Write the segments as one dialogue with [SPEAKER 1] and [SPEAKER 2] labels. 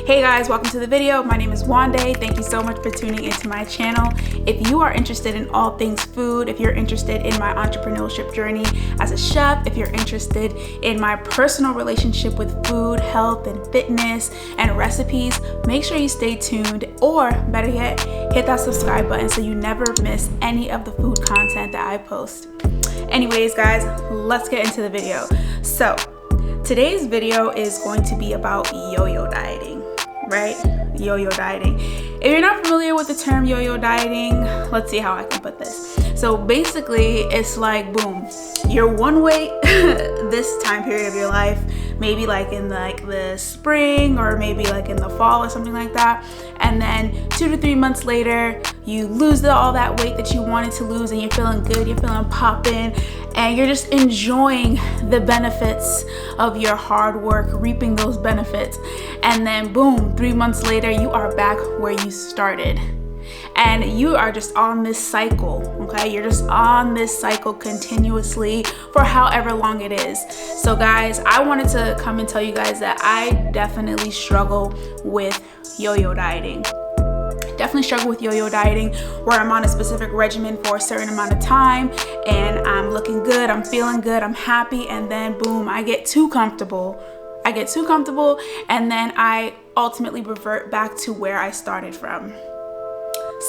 [SPEAKER 1] Hey guys, welcome to the video. My name is Wande. Thank you so much for tuning into my channel. If you are interested in all things food, if you're interested in my entrepreneurship journey as a chef, if you're interested in my personal relationship with food, health, and fitness, and recipes, make sure you stay tuned, or better yet, hit that subscribe button so you never miss any of the food content that I post. Anyways, guys, let's get into the video. So, today's video is going to be about yo-yo dieting. Right? Yo-yo dieting. If you're not familiar with the term yo-yo dieting, let's see how I can put this. So basically, it's like, boom, you're one weight this time period of your life, maybe like in the spring or maybe like in the fall or something like that. And then 2 to 3 months later, you lose all that weight that you wanted to lose and you're feeling good, you're feeling popping, and you're just enjoying the benefits of your hard work, reaping those benefits. And then boom, 3 months later, you are back where you started. And you are just on this cycle, okay? You're just on this cycle continuously for however long it is. So guys, I wanted to come and tell you guys that I definitely struggle with yo-yo dieting. Definitely struggle with yo-yo dieting, where I'm on a specific regimen for a certain amount of time and I'm looking good, I'm feeling good, I'm happy, and then boom, I get too comfortable, and then I ultimately revert back to where I started from.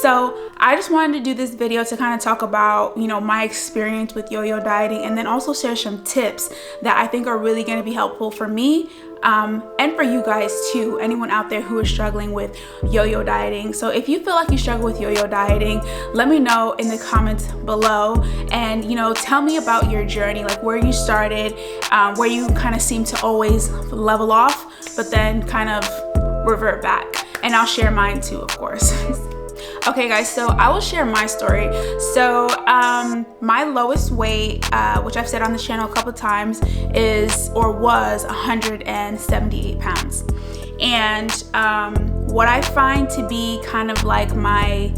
[SPEAKER 1] So I just wanted to do this video to kind of talk about, my experience with yo-yo dieting, and then also share some tips that I think are really going to be helpful for me and for you guys too, anyone out there who is struggling with yo-yo dieting. So if you feel like you struggle with yo-yo dieting, let me know in the comments below, and tell me about your journey, like where you started, where you kind of seem to always level off but then kind of revert back, and I'll share mine too, of course. Okay guys, so I will share my story. So my lowest weight, which I've said on this channel a couple times, was 178 pounds. And what I find to be kind of like my,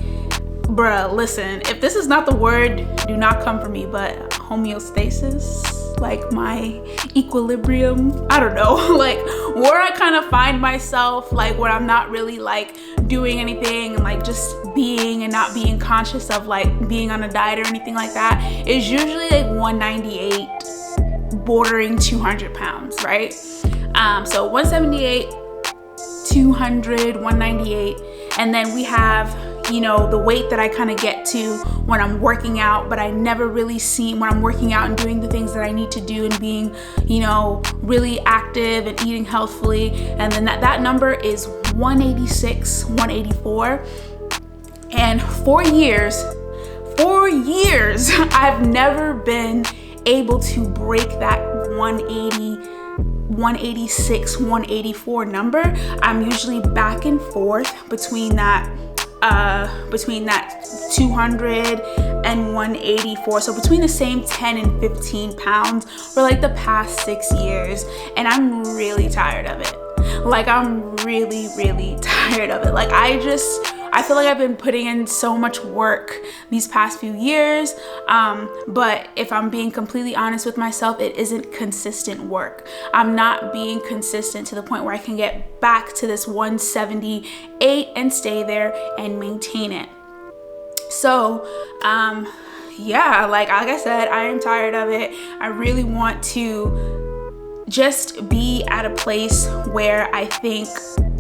[SPEAKER 1] listen, if this is not the word, do not come for me, but homeostasis, like my equilibrium, I don't know, like where I kind of find myself, like when I'm not really like doing anything and like just being and not being conscious of like being on a diet or anything like that, is usually like 198 bordering 200 pounds, right? So 178, 200, 198, and then we have the weight that I kind of get to when I'm working out, but I never really see when I'm working out and doing the things that I need to do and being, really active and eating healthfully. And then that number is 186, 184. And 4 years, I've never been able to break that 186, 184 number. I'm usually back and forth between that 200 and 184, so between the same 10 and 15 pounds for like the past 6 years, and I'm really tired of it. Like I'm really tired of it. Like I feel like I've been putting in so much work these past few years, but if I'm being completely honest with myself, it isn't consistent work. I'm not being consistent to the point where I can get back to this 178 and stay there and maintain it. So yeah, like I said, I am tired of it. I really want to just be at a place where I think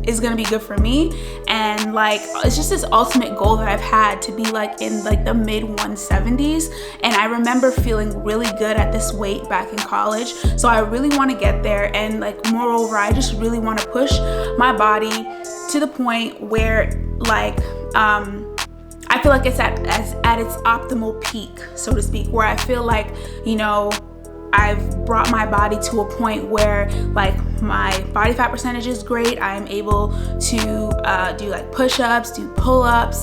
[SPEAKER 1] is gonna be good for me, and like it's just this ultimate goal that I've had to be like in like the mid 170s, and I remember feeling really good at this weight back in college. So I really want to get there, and like moreover, I just really want to push my body to the point where like I feel like it's at its optimal peak, so to speak, where I feel like I've brought my body to a point where like my body fat percentage is great. I'm able to do like push-ups, do pull-ups,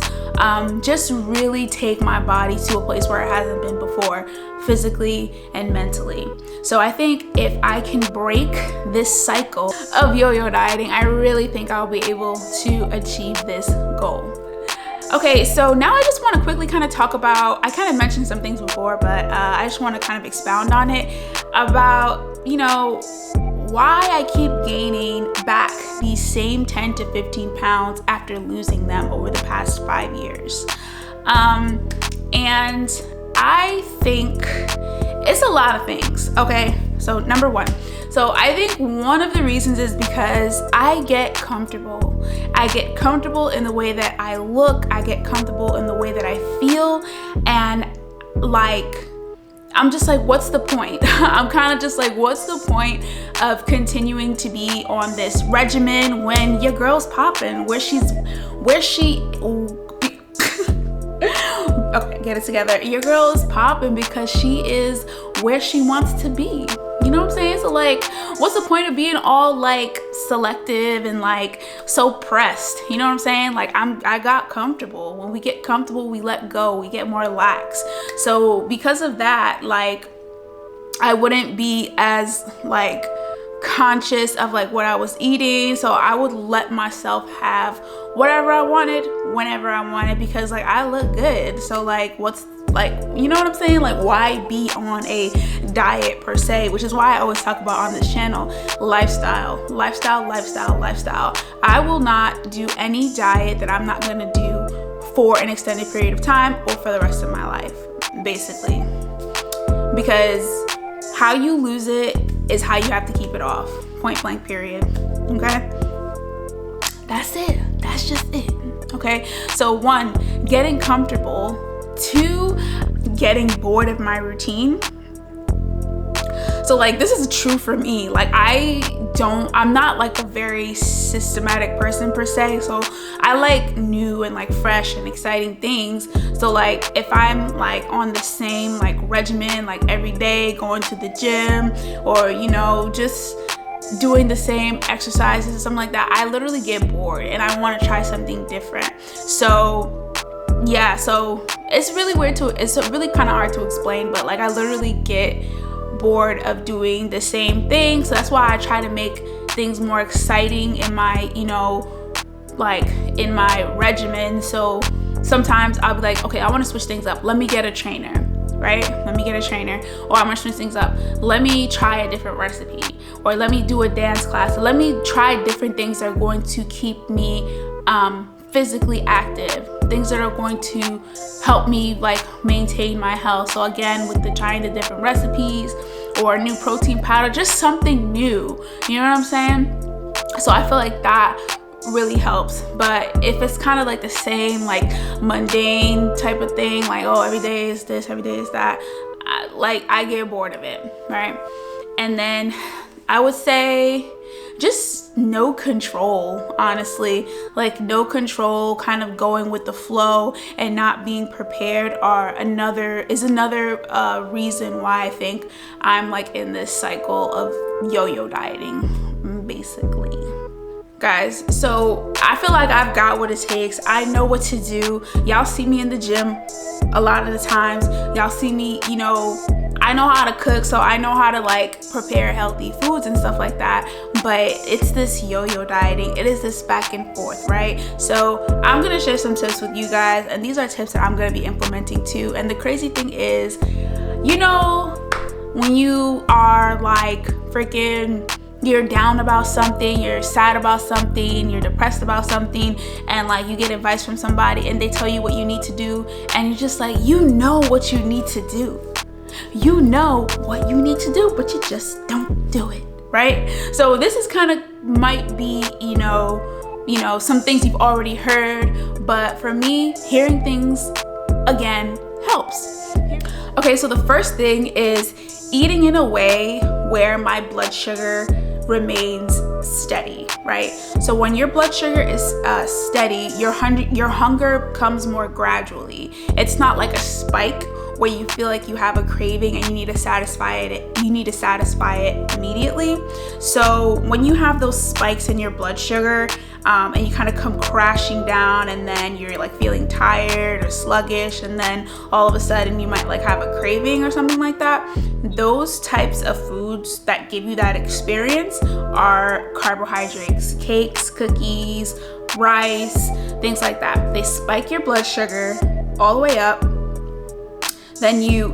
[SPEAKER 1] just really take my body to a place where it hasn't been before, physically and mentally. So I think if I can break this cycle of yo-yo dieting, I really think I'll be able to achieve this goal. Okay, so now I just want to quickly kind of talk about, I kind of mentioned some things before, but I just want to kind of expound on it about, why I keep gaining back these same 10 to 15 pounds after losing them over the past 5 years. And I think it's a lot of things, okay? So number one, so I think one of the reasons is because I get comfortable. I get comfortable in the way that I look. I get comfortable in the way that I feel. And like, I'm just like, what's the point? I'm kind of just like, what's the point of continuing to be on this regimen when your girl's popping? Okay, get it together. Your girl is popping because she is where she wants to be. You know what I'm saying? So like, what's the point of being all like selective and like so pressed? You know what I'm saying? Like I got comfortable. When we get comfortable, we let go, we get more lax. So because of that, like I wouldn't be as like conscious of like what I was eating. So I would let myself have whatever I wanted, whenever I wanted, because like I look good. So like what's like, you know what I'm saying? Like why be on a diet per se, which is why I always talk about on this channel, lifestyle. I will not do any diet that I'm not gonna do for an extended period of time or for the rest of my life, basically. Because how you lose it is how you have to keep it off. Point blank, period. Okay? That's it. That's just it. Okay? So 1, getting comfortable. 2, getting bored of my routine. So like, this is true for me. Like I'm not like a very systematic person per se. So I like new and like fresh and exciting things. So like if I'm like on the same like regimen, like every day going to the gym or, you know, just doing the same exercises or something like that, I literally get bored and I want to try something different. So yeah, so it's really weird it's really kind of hard to explain, but like I literally get bored of doing the same thing. So that's why I try to make things more exciting in my, you know, like in my regimen. So sometimes I'll be like, okay, I want to switch things up. Let me get a trainer, right? Let me get a trainer. Or I'm gonna switch things up. Let me try a different recipe. Or let me do a dance class. Let me try different things that are going to keep me physically active, things that are going to help me like maintain my health. So again, with trying the different recipes or a new protein powder, just something new, you know what I'm saying? So I feel like that really helps. But if it's kind of like the same like mundane type of thing, like, oh, every day is this, every day is that, I get bored of it, right? And then I would say just no control, honestly. Like no control, kind of going with the flow and not being prepared is another reason why I think I'm like in this cycle of yo-yo dieting, basically. Guys, so I feel like I've got what it takes. I know what to do. Y'all see me in the gym a lot of the times. Y'all see me, you know, I know how to cook, so I know how to like prepare healthy foods and stuff like that. But it's this yo-yo dieting. It is this back and forth, right? So I'm gonna share some tips with you guys, and these are tips that I'm gonna be implementing too. And the crazy thing is, you know, when you are like freaking, you're down about something, you're sad about something, you're depressed about something, and like you get advice from somebody and they tell you what you need to do, and you're just like, you know what you need to do. You know what you need to do, but you just don't do it, right? So this is kind of might be, you know, some things you've already heard, but for me, hearing things again helps. Okay, so the first thing is eating in a way where my blood sugar remains steady, right? So when your blood sugar is steady, your hunger comes more gradually. It's not like a spike where you feel like you have a craving and you need to satisfy it immediately. So when you have those spikes in your blood sugar and you kind of come crashing down, and then you're like feeling tired or sluggish, and then all of a sudden you might like have a craving or something like that, those types of foods that give you that experience are carbohydrates, cakes, cookies, rice, things like that. They spike your blood sugar all the way up. Then you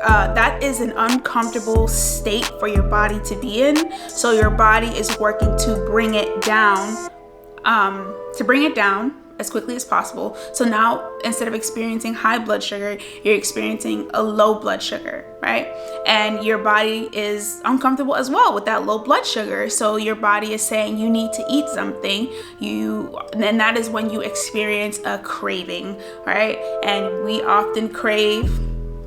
[SPEAKER 1] that is an uncomfortable state for your body to be in. So your body is working to bring it down, as quickly as possible. So now, instead of experiencing high blood sugar, you're experiencing a low blood sugar, right? And your body is uncomfortable as well with that low blood sugar. So your body is saying you need to eat something. And that is when you experience a craving, right? And we often crave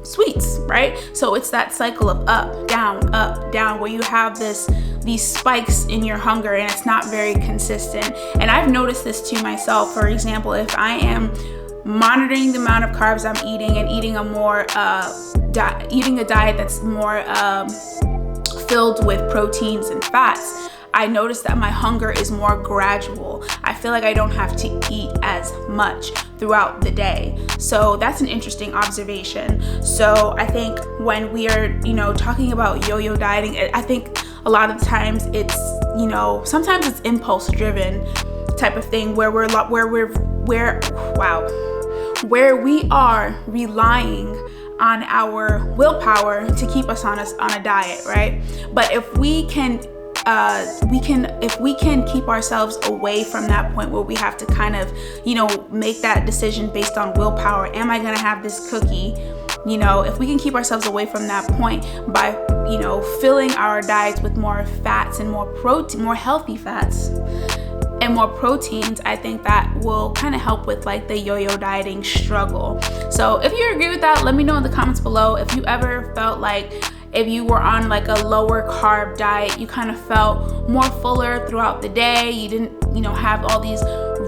[SPEAKER 1] sweets, right? So it's that cycle of up, down, where you have these spikes in your hunger, and it's not very consistent. And I've noticed this to myself. For example, if I am monitoring the amount of carbs I'm eating and eating a diet that's more filled with proteins and fats, I notice that my hunger is more gradual. I feel like I don't have to eat as much throughout the day. So that's an interesting observation. So I think when we are, talking about yo-yo dieting, I think a lot of the times it's, sometimes it's impulse driven type of thing where we are relying on our willpower to keep us on a diet, right? But if we can keep ourselves away from that point where we have to kind of, make that decision based on willpower. Am I gonna have this cookie? If we can keep ourselves away from that point by, filling our diets with more fats and more protein, more healthy fats and more proteins, I think that will kind of help with like the yo-yo dieting struggle. So if you agree with that, let me know in the comments below. If you ever felt like, if you were on like a lower carb diet, you kind of felt more fuller throughout the day, you didn't, have all these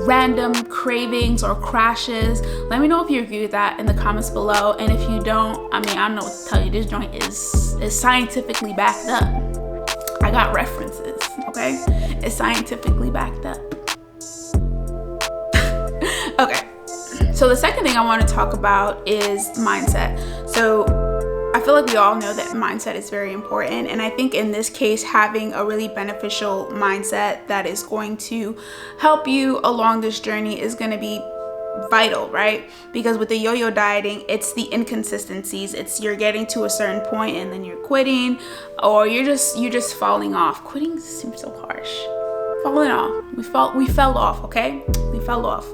[SPEAKER 1] random cravings or crashes. Let me know if you agree with that in the comments below. And if you don't, I don't know what to tell you. This joint is scientifically backed up. I got references, okay? It's scientifically backed up. Okay, so the second thing I want to talk about is mindset. So I feel like we all know that mindset is very important. And I think in this case, having a really beneficial mindset that is going to help you along this journey is going to be vital, right? Because with the yo-yo dieting, it's the inconsistencies. It's you're getting to a certain point and then you're quitting, or you're just falling off. Quitting seems so harsh. Falling off. We fell off, okay? We fell off,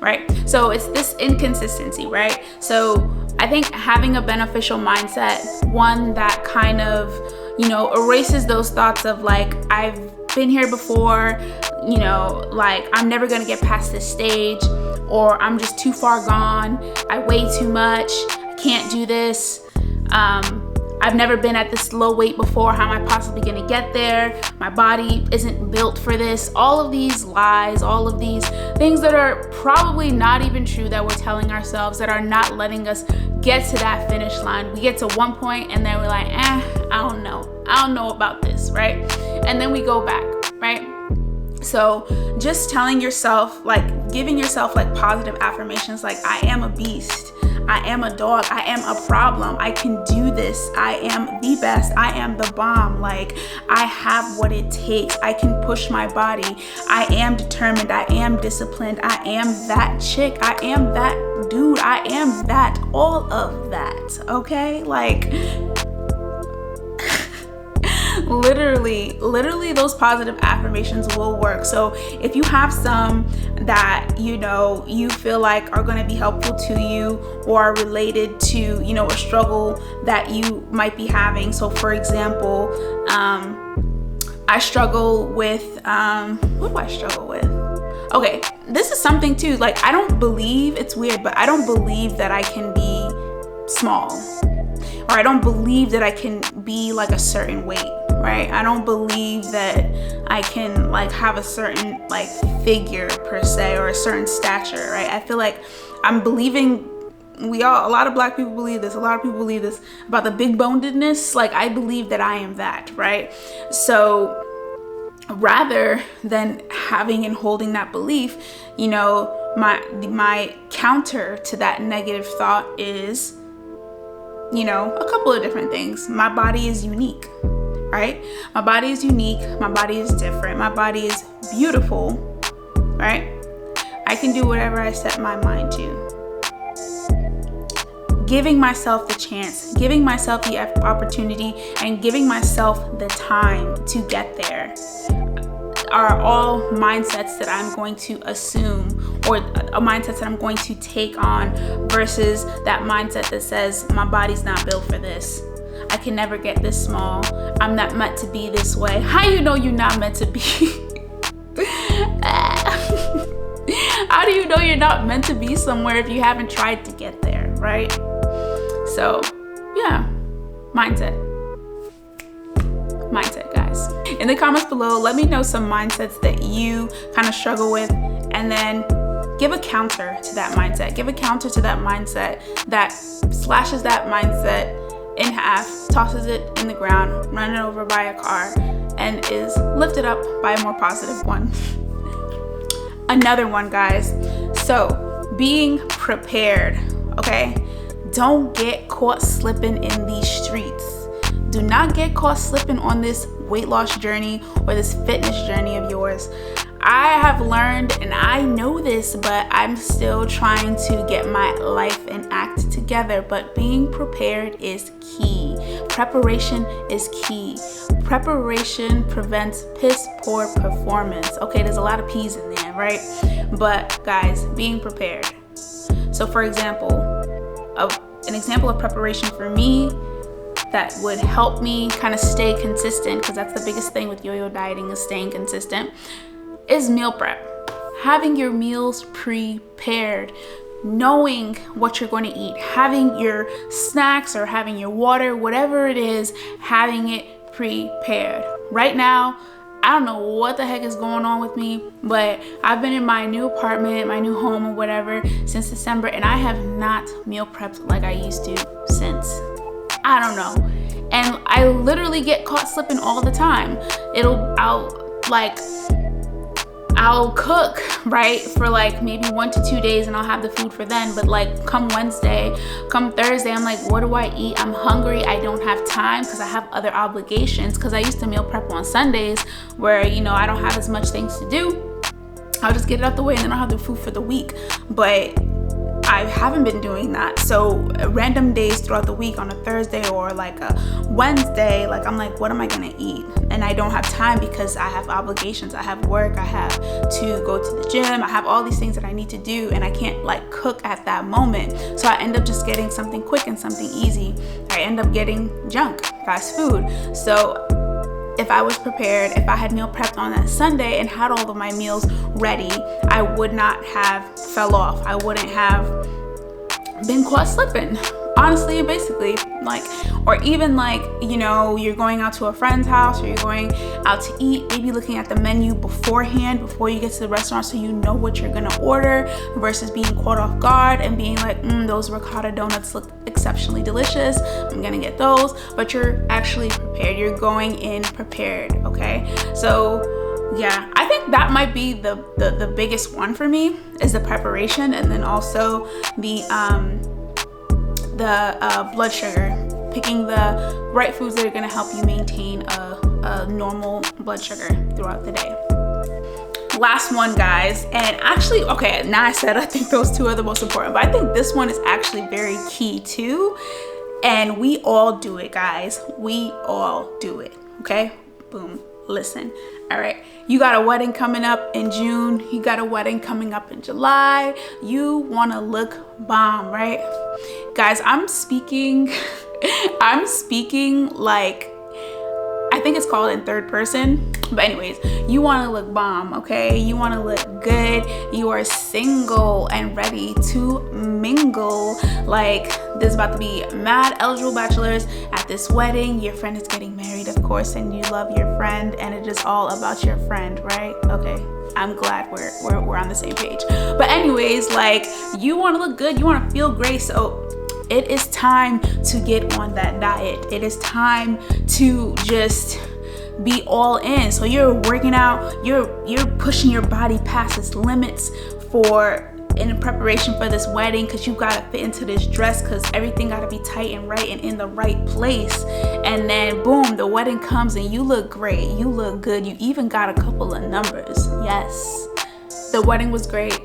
[SPEAKER 1] right? So it's this inconsistency, right? So I think having a beneficial mindset, one that kind of, erases those thoughts of like, I've been here before, like I'm never gonna get past this stage, or I'm just too far gone, I weigh too much, I can't do this, I've never been at this low weight before, how am I possibly gonna get there? My body isn't built for this. All of these lies, all of these things that are probably not even true that we're telling ourselves, that are not letting us get to that finish line. We get to one point and then we're like, I don't know about this, right? And then we go back, right? So just telling yourself, like giving yourself like positive affirmations, like I am a beast, I am a dog, I am a problem, I can do this, I am the best, I am the bomb, like I have what it takes, I can push my body, I am determined, I am disciplined, I am that chick, I am that dude, I am that, all of that, okay? Like literally those positive affirmations will work. So if you have some that you feel like are going to be helpful to you or are related to a struggle that you might be having. So for example, I struggle with what do I struggle with? Okay, this is something too, like I don't believe, it's weird, but I don't believe that I can be small, or I don't believe that I can be like a certain weight, right? I don't believe that I can like have a certain like figure per se, or a certain stature, right? I feel like I'm believing, a lot of black people believe this, a lot of people believe this about the big bonedness. Like I believe that I am that, right? So rather than having and holding that belief, my counter to that negative thought is, a couple of different things. My body is unique, right? My body is unique. My body is different. My body is beautiful, right? I can do whatever I set my mind to. giving myself the chance, giving myself the opportunity, and giving myself the time to get there are all mindsets that I'm going to assume, or a mindset that I'm going to take on, versus that mindset that says my body's not built for this. I can never get this small. I'm not meant to be this way. How you know you're not meant to be? How do you know you're not meant to be somewhere if you haven't tried to get there, right? So yeah, mindset, guys. In the comments below, let me know some mindsets that you kind of struggle with, and then give a counter to that mindset. Give a counter to that mindset that slashes that mindset in half, tosses it in the ground, run it over by a car, and is lifted up by a more positive one. Another one, guys. So being prepared, okay? Don't get caught slipping in these streets. Do not get caught slipping on this weight loss journey or this fitness journey of yours. I have learned, and I know this, but I'm still trying to get my life and act together. But being prepared is key. Preparation is key. Preparation prevents piss poor performance. Okay, there's a lot of P's in there, right? But guys, being prepared. So for example, an example of preparation for me that would help me kind of stay consistent, because that's the biggest thing with yo-yo dieting, is staying consistent, is meal prep. Having your meals prepared, knowing what you're going to eat, having your snacks or having your water, whatever it is, having it prepared. Right now, I don't know what the heck is going on with me, but I've been in my new apartment, my new home or whatever since December, and I have not meal prepped like I used to since, I don't know. And I literally get caught slipping all the time. I'll cook, right, for like maybe 1 to 2 days, and I'll have the food for then. But like come Wednesday, come Thursday, I'm like, what do I eat? I'm hungry. I don't have time because I have other obligations. Because I used to meal prep on Sundays where, you know, I don't have as much things to do. I'll just get it out the way and then I'll have the food for the week. But I haven't been doing that. So random days throughout the week on a Thursday or like a Wednesday, like I'm like, what am I gonna eat? And I don't have time because I have obligations. I have work, I have to go to the gym, I have all these things that I need to do, and I can't like cook at that moment. So I end up just getting something quick and something easy. I end up getting junk, fast food. So if I was prepared, if I had meal prepped on that Sunday and had all of my meals ready, I would not have fell off. I wouldn't have been caught slipping, honestly and basically. Like, or even like, you know, you're going out to a friend's house or you're going out to eat, maybe looking at the menu beforehand before you get to the restaurant so you know what you're gonna order, versus being caught off guard and being like, those ricotta donuts look exceptionally delicious, I'm gonna get those. But you're actually prepared. You're going in prepared, okay? So yeah, I think that might be the biggest one for me, is the preparation, and then also the blood sugar, picking the right foods that are going to help you maintain a normal blood sugar throughout the day. Last one, guys, and actually, okay, now I said I think those two are the most important, but I think this one is actually very key too, and we all do it, guys. We all do it, okay? Boom. Listen, all right, you got a wedding coming up in June, you got a wedding coming up in July, you want to look bomb, right? Guys, I'm speaking like, I think it's called in third person, but anyways, you want to look bomb, okay? You want to look good. You are single and ready to mingle. Like, there's about to be mad eligible bachelors at this wedding. Your friend is getting married, of course, and you love your friend, and it is all about your friend, right? Okay, I'm glad we're on the same page. But anyways, like, you want to look good, you want to feel great, so it is time to get on that diet. It is time to just be all in. So you're working out, you're pushing your body past its limits in preparation for this wedding, because you gotta fit into this dress, because everything gotta be tight and right and in the right place. And then boom, the wedding comes and you look great, you look good, you even got a couple of numbers. Yes, the wedding was great,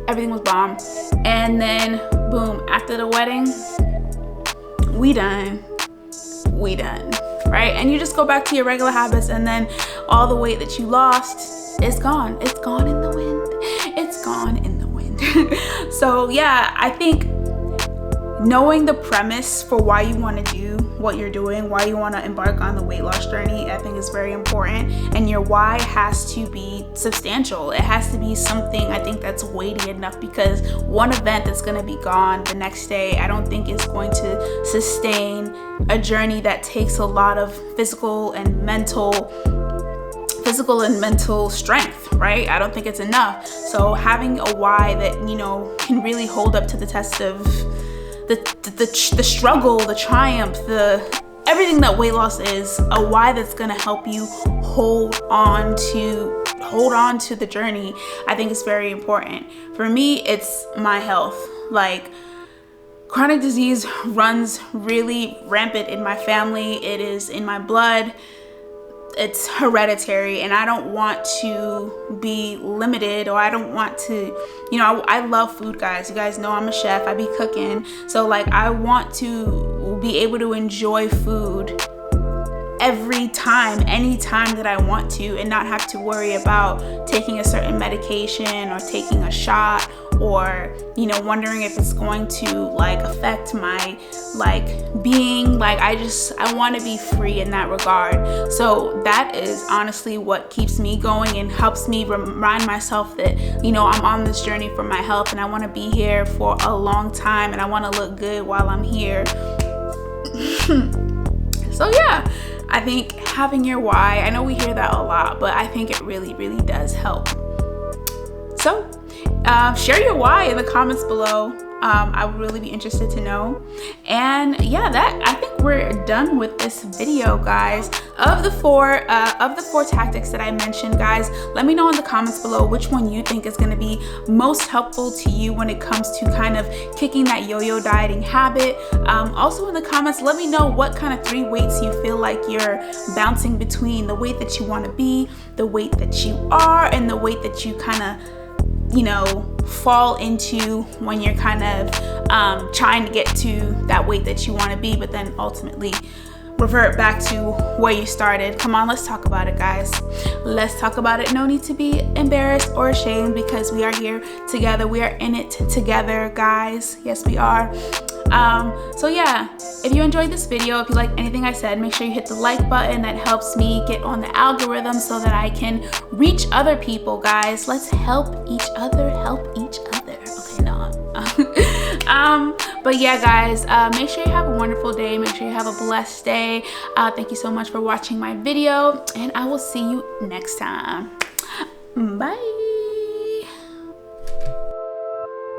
[SPEAKER 1] everything was bomb. And then boom, after the wedding, we done, right? And you just go back to your regular habits, and then all the weight that you lost is gone. It's gone in the wind. It's gone in the wind. So yeah, I think knowing the premise for why you want to do what you're doing, why you want to embark on the weight loss journey, I think is very important. And your why has to be substantial. It has to be something, I think, that's weighty enough, because one event that's going to be gone the next day, I don't think is going to sustain a journey that takes a lot of physical and mental strength, right? I don't think it's enough. So having a why that, you know, can really hold up to the test of the struggle, the triumph, everything that weight loss is, a why that's gonna help you hold on to the journey, I think is very important. For me, it's my health. Like, chronic disease runs really rampant in my family. It is in my blood. It's hereditary, and I don't want to be limited, or I don't want to, you know, I love food, guys. You guys know I'm a chef. I be cooking. So like, I want to be able to enjoy food every time, anytime that I want to, and not have to worry about taking a certain medication or taking a shot, or, you know, wondering if it's going to like affect my being. Like, I want to be free in that regard. So that is honestly what keeps me going and helps me remind myself that, you know, I'm on this journey for my health, and I want to be here for a long time, and I want to look good while I'm here. So yeah, I think having your why, I know we hear that a lot, but I think it really, really does help. So share your why in the comments below. I would really be interested to know. And yeah, I think we're done with this video, guys. Of the four tactics that I mentioned, guys, let me know in the comments below which one you think is going to be most helpful to you when it comes to kind of kicking that yo-yo dieting habit. Also in the comments, let me know what kind of 3 weights you feel like you're bouncing between: the weight that you want to be, the weight that you are, and the weight that you kind of, you know, fall into when you're kind of trying to get to that weight that you want to be, but then ultimately revert back to where you started. Come on, let's talk about it, guys. Let's talk about it. No need to be embarrassed or ashamed, because we are here together. We are in it together, guys. Yes, we are. So yeah, if you enjoyed this video, if you like anything I said, make sure you hit the like button. That helps me get on the algorithm so that I can reach other people, guys. Let's help each other. Okay, no. But yeah, guys, make sure you have a wonderful day. Make sure you have a blessed day. Thank you so much for watching my video, and I will see you next time. Bye.